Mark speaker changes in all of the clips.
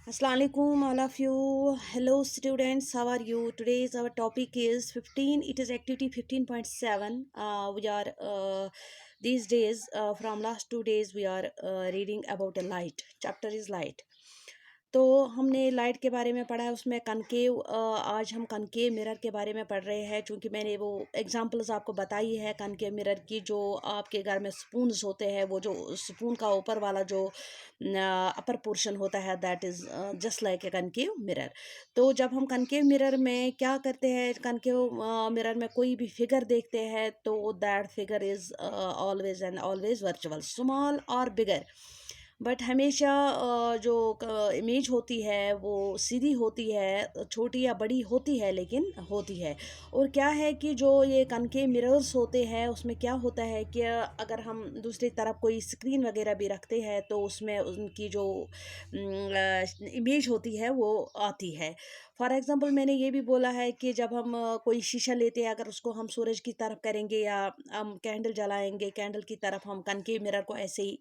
Speaker 1: Assalamu alaikum, all of you. Hello, students. How are you? Today's our topic is 15. It is activity 15.7. We are these days from last 2 days we are reading about a light. Chapter is light. तो हमने light के बारे में पढ़ा है उसमें concave आज हम कनकेव मिरर के बारे में पढ़ रहे हैं क्योंकि मैंने वो एग्जांपल्स आपको बताई है कनकेव मिरर की जो आपके घर में स्पून्स होते हैं वो जो स्पून का ऊपर वाला जो अपर पोर्शन होता है that is just like a concave mirror. तो जब हम कनकेव मिरर में क्या करते हैं कनकेव मिरर में कोई भी फिगर देखते हैं तो that figure is always and always virtual small और बिगर बट हमेशा जो इमेज होती है वो सीधी होती है छोटी या बड़ी होती है लेकिन होती है। और क्या है कि जो ये कनकेव मिरर्स होते हैं उसमें क्या होता है कि अगर हम दूसरी तरफ कोई स्क्रीन वगैरह भी रखते हैं तो उसमें उनकी जो इमेज होती है वो आती है। फॉर एग्ज़ाम्पल मैंने ये भी बोला है कि जब हम कोई शीशा लेते हैं अगर उसको हम सूरज की तरफ करेंगे या हम कैंडल जलाएंगे कैंडल की तरफ हम कनकेव मिरर को ऐसे ही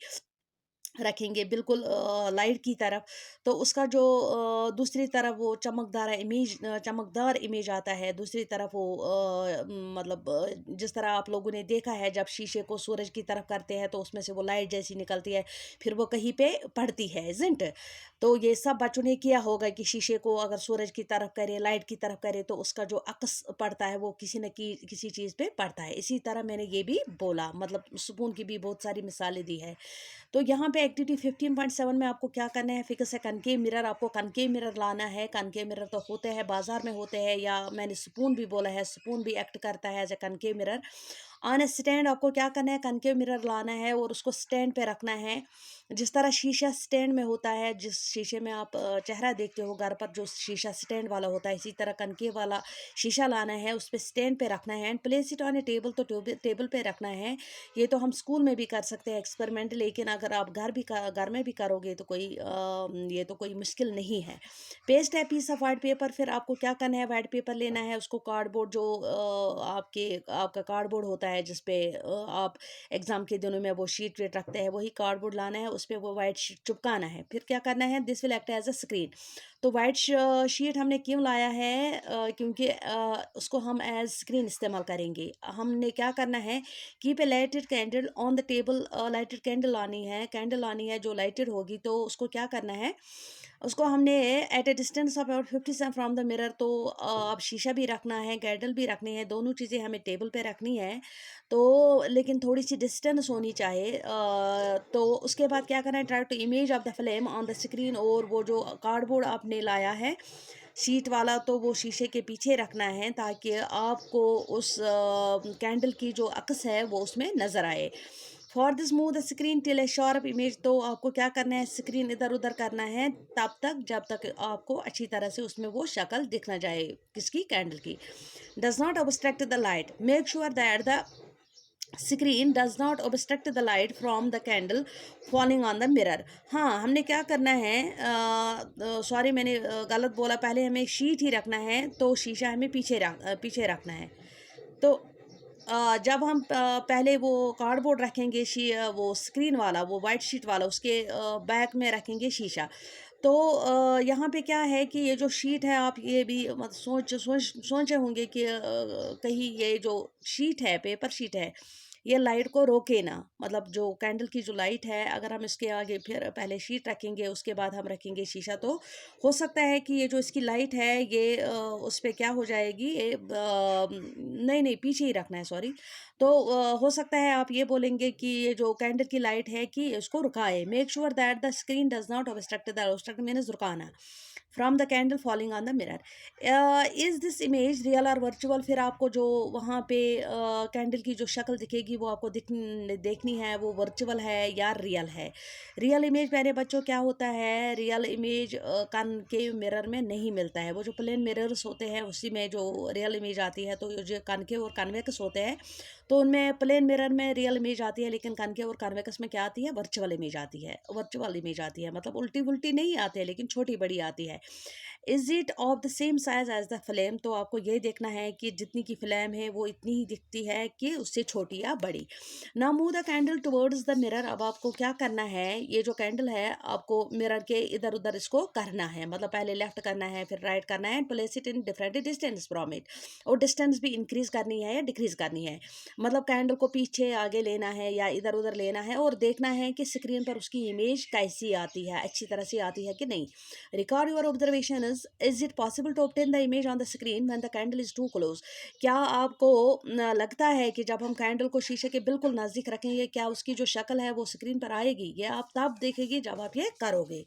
Speaker 1: रखेंगे बिल्कुल लाइट की तरफ तो उसका जो दूसरी तरफ वो चमकदार इमेज आता है दूसरी तरफ वो मतलब जिस तरह आप लोगों ने देखा है जब शीशे को सूरज की तरफ करते हैं तो उसमें से वो लाइट जैसी निकलती है फिर वो कहीं पे पड़ती है इज़न्ट। तो ये सब बच्चों ने किया होगा कि शीशे को अगर सूरज की तरफ करे लाइट की तरफ करे तो उसका जो अक्स पड़ता है वो किसी न किसी चीज़ पे पड़ता है। इसी तरह मैंने ये भी बोला मतलब सुकून की भी बहुत सारी मिसालें दी है। तो यहाँ पे एक्टिविटी 15.7 में आपको क्या करना है फिक्स है कनकेव मिरर आपको कनकेव मिरर लाना है। कनकेव मिरर तो होते हैं बाजार में होते हैं या मैंने स्पून भी बोला है स्पून भी एक्ट करता है as a concave mirror. On a stand आपको क्या करना है कनकेव मिरर लाना है और उसको स्टैंड पे रखना है जिस तरह शीशा स्टैंड में होता है जिस शीशे में आप चेहरा देखते हो घर पर जो शीशा स्टैंड वाला होता है इसी तरह कनकेव वाला शीशा लाना है उस पर स्टैंड पे रखना है and place it on A table तो टेबल पे रखना है। ये तो हम स्कूल में भी कर सकते हैं एक्सपेरिमेंट लेकिन अगर आप घर में भी करोगे तो ये तो कोई मुश्किल नहीं है। पेस्ट है पीस ऑफ वाइट पेपर फिर आपको क्या करना है वाइट पेपर लेना है उसको कार्डबोर्ड जो आपका कार्डबोर्ड होता है जिसपे आप एग्ज़ाम के दिनों में वो शीट वेट रखते हैं वही कार्डबोर्ड लाना है उस पर वो वाइट शीट चिपकाना है। फिर क्या करना है this will act as a screen. तो वाइट शीट हमने क्यों लाया है क्योंकि उसको हम एज स्क्रीन इस्तेमाल करेंगे। हमने क्या करना है keep a lighted candle on the table lighted candle लानी है जो लाइटेड होगी तो उसको क्या करना है उसको हमने at a distance of about 50 from the mirror. तो अब शीशा भी रखना है कैंडल भी रखनी है दोनों चीज़ें हमें टेबल पे रखनी है तो लेकिन थोड़ी सी डिस्टेंस होनी चाहिए। तो उसके बाद क्या करना है try to image of the flame on the screen और वो जो कार्डबोर्ड आपने लाया है शीट वाला तो वो शीशे के पीछे रखना है ताकि आपको उस कैंडल की जो अक्स है वो उसमें नज़र आए। For this move the screen till A sharp image. तो आपको क्या करना है स्क्रीन इधर उधर करना है तब तक जब तक आपको अच्छी तरह से उसमें वो शक्ल दिख ना जाए किसकी कैंडल की। Does not obstruct the light make sure that the screen does not obstruct the light from the candle falling on the mirror. हाँ हमने क्या करना है सॉरी मैंने गलत बोला पहले हमें शीट ही रखना है तो शीशा हमें पीछे रखना है। तो जब हम पहले वो कार्डबोर्ड रखेंगे वो स्क्रीन वाला वो वाइट शीट वाला उसके बैक में रखेंगे शीशा। तो यहाँ पे क्या है कि ये जो शीट है आप ये भी मत सोचे होंगे कि कहीं ये जो शीट है पेपर शीट है ये लाइट को रोके ना मतलब जो कैंडल की जो लाइट है अगर हम इसके आगे फिर पहले शीट रखेंगे उसके बाद हम रखेंगे शीशा तो हो सकता है कि ये जो इसकी लाइट है ये उस पर क्या हो जाएगी ये नहीं पीछे ही रखना है सॉरी। तो हो सकता है आप ये बोलेंगे कि ये जो कैंडल की लाइट है कि इसको रुकाए। Make sure that the screen does not obstruct means रुकाना from the candle falling on the mirror. Is this image real और वर्चुअल। फिर आपको जो वहाँ पे कैंडल की जो शक्ल दिखेगी वो आपको देखनी है वो वर्चुअल है या रियल है। रियल इमेज मेरे बच्चों क्या होता है रियल इमेज कान के मिरर में नहीं मिलता है वो जो प्लेन मिरर्स होते हैं उसी में जो रियल इमेज आती है। तो जो कनके और कन्वेक्स होते हैं तो उनमें प्लेन मिरर में रियल इमेज आती है लेकिन कनके और कन्वेक्स में क्या आती है वर्चुअल इमेज आती है मतलब उल्टी वुल्टी नहीं आती है लेकिन छोटी बड़ी आती है। Is it of the same size as the flame, तो आपको ये देखना है कि जितनी की फ्लेम है वो इतनी ही दिखती है कि उससे छोटी या बड़ी। Now move the candle towards the mirror, अब आपको क्या करना है, ये जो कैंडल है आपको मिरर के इधर उधर इसको करना है, मतलब पहले लेफ्ट करना है फिर राइट करना है, and place it in different distance from it, और डिस्टेंस भी इंक्रीज करनी है या डिक्रीज करनी है, मतलब कैंडल को पीछे आगे लेना है या इधर उधर लेना है, और देखना है कि स्क्रीन पर उसकी इमेज कैसी आती है, अच्छी तरह से आती है कि नहीं। Record your observation is it possible to obtain the image on the screen when the candle is too close, क्या आपको लगता है कि जब हम कैंडल को शीशे के बिल्कुल नज़दीक रखेंगे क्या उसकी जो शक्ल है वो स्क्रीन पर आएगी, ये आप तब देखेंगे जब आप ये करोगे।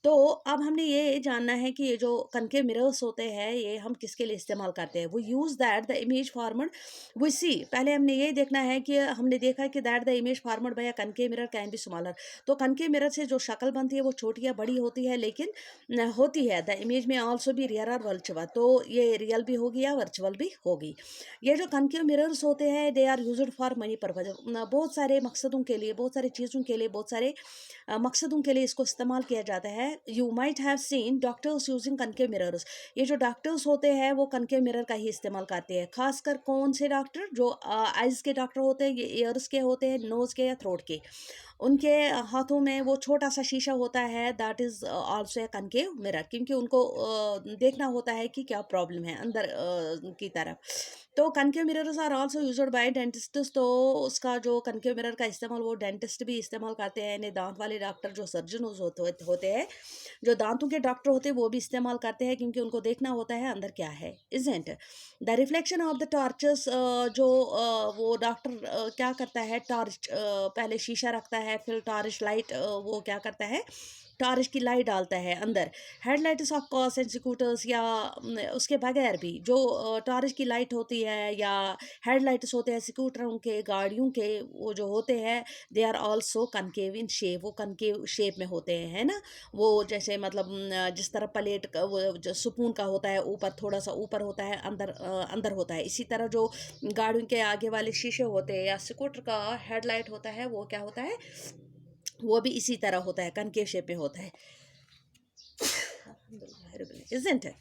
Speaker 1: तो अब हमने ये जानना है कि ये जो कनकेव मिरर्स होते हैं ये हम किसके लिए इस्तेमाल करते हैं। वो use that the image formed we see, पहले हमने ये देखना है कि हमने देखा कि that the image formed by a concave mirror can be smaller, तो कनकेव मिरर से जो शक्ल बनती है वो छोटी या बड़ी होती है, लेकिन होती है द इमेज में ऑल्सो भी रियल और वर्चुअल, तो ये रियल भी होगी या वर्चुअल भी होगी। ये जो कनकेव मिरर्स होते हैं they are used for many purpose, बहुत सारे मकसदों के लिए, बहुत सारी चीज़ों के लिए, बहुत सारे मकसदों के लिए इसको इस्तेमाल किया जाता है। You might have seen doctors using concave mirrors, ये जो डॉक्टर्स होते हैं वो कनकेव मिरर का ही इस्तेमाल करते हैं, खासकर कौन से डॉक्टर, जो आइज़ के डॉक्टर होते हैं, ये ईयर्स के होते हैं, नोज़ के या थ्रोट के, उनके हाथों में वो छोटा सा शीशा होता है, that is also a concave mirror, क्योंकि उनको देखना होता है कि क्या प्रॉब्लम है अंदर की तरफ। तो concave mirrors are also used by dentists, तो उसका जो कनकेव मिरर का इस्तेमाल वो डेंटिस्ट भी इस्तेमाल करते हैं, यानी दांत वाले डॉक्टर जो सर्जन होते हैं, जो दांतों के डॉक्टर होते हैं वो भी इस्तेमाल करते हैं, क्योंकि उनको देखना होता है अंदर क्या है, isn't the reflection of the torches, जो वो डॉक्टर क्या करता है, टॉर्च पहले शीशा रखता है, फिर टॉर्च लाइट वो क्या करता है, टॉर्च की लाइट डालता है अंदर। Headlights of cars and scooters, या उसके बगैर भी जो टॉर्च की लाइट होती है या हेडलाइट्स होते हैं स्कूटरों के, गाड़ियों के, वो जो होते हैं they are also concave in shape, वो कनकेव शेप में होते हैं, है ना। वो जैसे मतलब जिस तरह प्लेट का वो जो सुकून का होता है, ऊपर थोड़ा सा ऊपर होता है, अंदर अंदर होता है, इसी तरह जो गाड़ियों के आगे वाले शीशे होते हैं या स्कूटर का हेडलाइट होता है वो क्या होता है, वो भी इसी तरह होता है, कनकेव शेप में होता है, isn't it?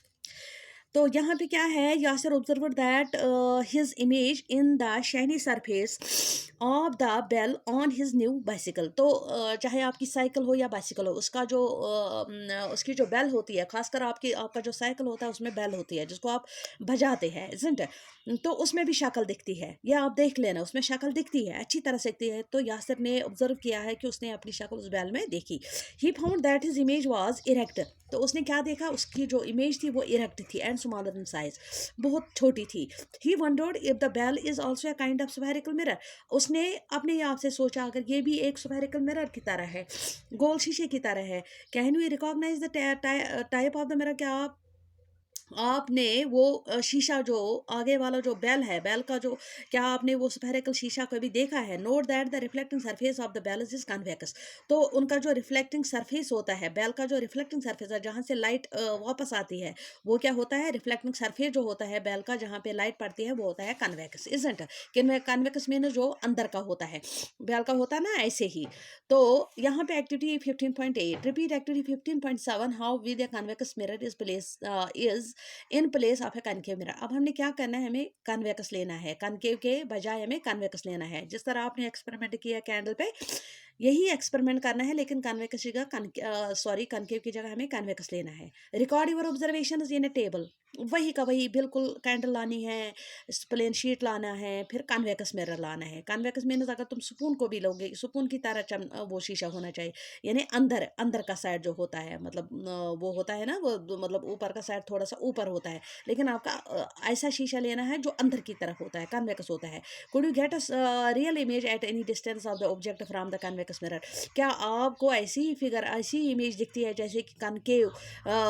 Speaker 1: तो यहाँ पे क्या है, Yasir observes that his image in the shiny surface of the bell on his new bicycle, तो चाहे आपकी साइकिल हो या बाइसिकल हो, उसका जो उसकी जो बेल होती है, खासकर आपका जो साइकिल होता है उसमें बेल होती है जिसको आप बजाते हैं, isn't it? तो उसमें भी शक्ल दिखती है, या आप देख लेना उसमें शक्ल दिखती है, अच्छी तरह से दिखती है। तो यासर ने ऑब्जर्व किया है कि उसने अपनी शक्ल उस बेल में देखी। He found that his image was erect, तो उसने क्या देखा, उसकी जो इमेज थी वो इरेक्ट थी एंड स्मॉलर इन साइज, बहुत छोटी थी। He wondered if the bell is also a kind of spherical mirror, उसने अपने आप से सोचा अगर ये भी एक स्फेरिकल मिरर की तरह है, गोल शीशे की तरह है, can you recognise the type of the mirror, क्या आपने वो शीशा जो आगे वाला जो बेल है, बेल का जो, क्या आपने वो स्फेरिकल शीशा कभी देखा है। Note that the reflecting surface of the bell is convex, तो उनका जो रिफ्लेक्टिंग सरफेस होता है, बेल का जो रिफ्लेक्टिंग सरफेस है जहाँ से लाइट वापस आती है, वो क्या होता है, रिफ्लेक्टिंग सरफेस जो होता है बेल का जहाँ पे लाइट पड़ती है वो होता है कन्वेक्स, इजंट। कन्वेक्स मीन जो अंदर का होता है, बेल का होता है ना ऐसे ही। तो यहाँ पे activity 15.8 repeat activity 15.7 how with a convex mirror is place is in place of A concave mirror. अब हमने क्या करना है, हमें कन्वेक्स लेना है, कनकेव के बजाय हमें कन्वेक्स लेना है, जिस तरह आपने एक्सपेरिमेंट किया कैंडल पे यही एक्सपेरिमेंट करना है, लेकिन कन्वेक्स की जगह कनकेव की जगह हमें कन्वेक्स लेना है। Record your observation in A table, वही का वही बिल्कुल कैंडल लानी है, प्लेन शीट लाना है, फिर कन्वेक्स मिरर लाना है। कन्वेक्स मीनस अगर तुम सुकून को भी लोगे, सुकून की तरह वो शीशा होना चाहिए, यानी अंदर अंदर का साइड जो होता है, मतलब वो होता है ना, वो मतलब ऊपर का साइड थोड़ा सा ऊपर होता है, लेकिन आपका ऐसा शीशा लेना है जो अंदर की तरफ होता है, कन्वेक्स होता है। Could you get a real image at any distance of the object from the convex mirror, क्या आपको ऐसी फिगर ऐसी इमेज दिखती है जैसे कि कनकेव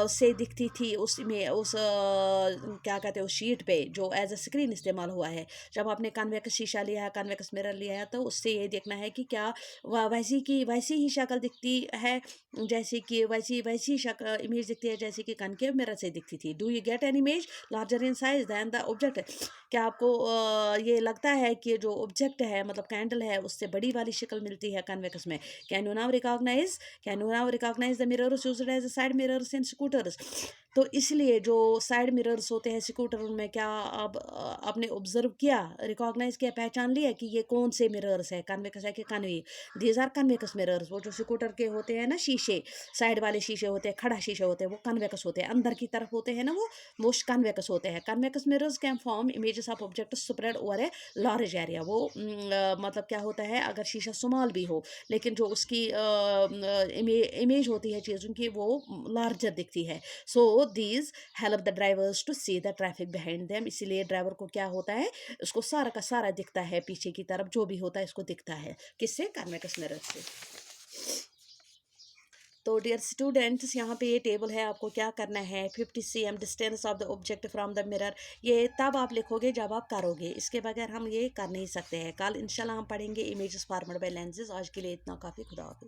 Speaker 1: से दिखती थी उसमें, उस क्या कहते हैं उस शीट पे जो एज अ स्क्रीन इस्तेमाल हुआ है। जब आपने कन्वेक्स शीशा लिया है, कन्वेक्स मिरर लिया है, तो उससे ये देखना है कि क्या वैसी ही शक्ल दिखती है, जैसे कि वैसी शक्ल इमेज दिखती है जैसे कि कनकेव मिरर से दिखती थी। Do you get an image larger in size than the object, क्या आपको ये लगता है कि जो ऑब्जेक्ट है मतलब कैंडल है उससे बड़ी वाली शक्ल मिलती है कन्वेक्स में। Can you now recognise the mirrors used as a side mirrors in scooters, तो इसलिए जो साइड मिरर्स होते हैं स्कूटर, उनमें क्या अब आपने ऑब्जर्व किया, रिकॉग्नाइज किया, पहचान लिया कि ये कौन से मिरर्स है, कन्वेक्स है कि कन्वे। These are convex mirrors. वो जो स्कूटर के होते हैं ना शीशे, साइड वाले शीशे होते हैं, खड़ा शीशे होते हैं, वो कन्वेक्स होते हैं, अंदर की तरफ होते हैं ना वो कन्वेक्स होते हैं। Convex mirrors can form images of object spread over a large area. वो मतलब क्या होता है, अगर शीशा स्मॉल भी हो लेकिन जो उसकी इमेज होती है चीज़ों की वो लार्जर दिखती है। So these help the drivers to see the traffic behind them. इसीलिए ड्राइवर को क्या होता है, उसको सारा का सारा दिखता है, पीछे की तरफ जो भी होता है इसको दिखता है, किससे, कन्वेक्स मिरर से। तो डियर स्टूडेंट्स, यहाँ पे ये टेबल है, आपको क्या करना है, 50 cm distance of the object from the mirror, ये तब आप लिखोगे जब आप करोगे, इसके बगैर हम ये कर नहीं सकते हैं। कल इंशाल्लाह हम पढ़ेंगे इमेजेस फॉर्मेड बाय लेंसेज। आज के लिए इतना काफ़ी। खुदा हाफिज़।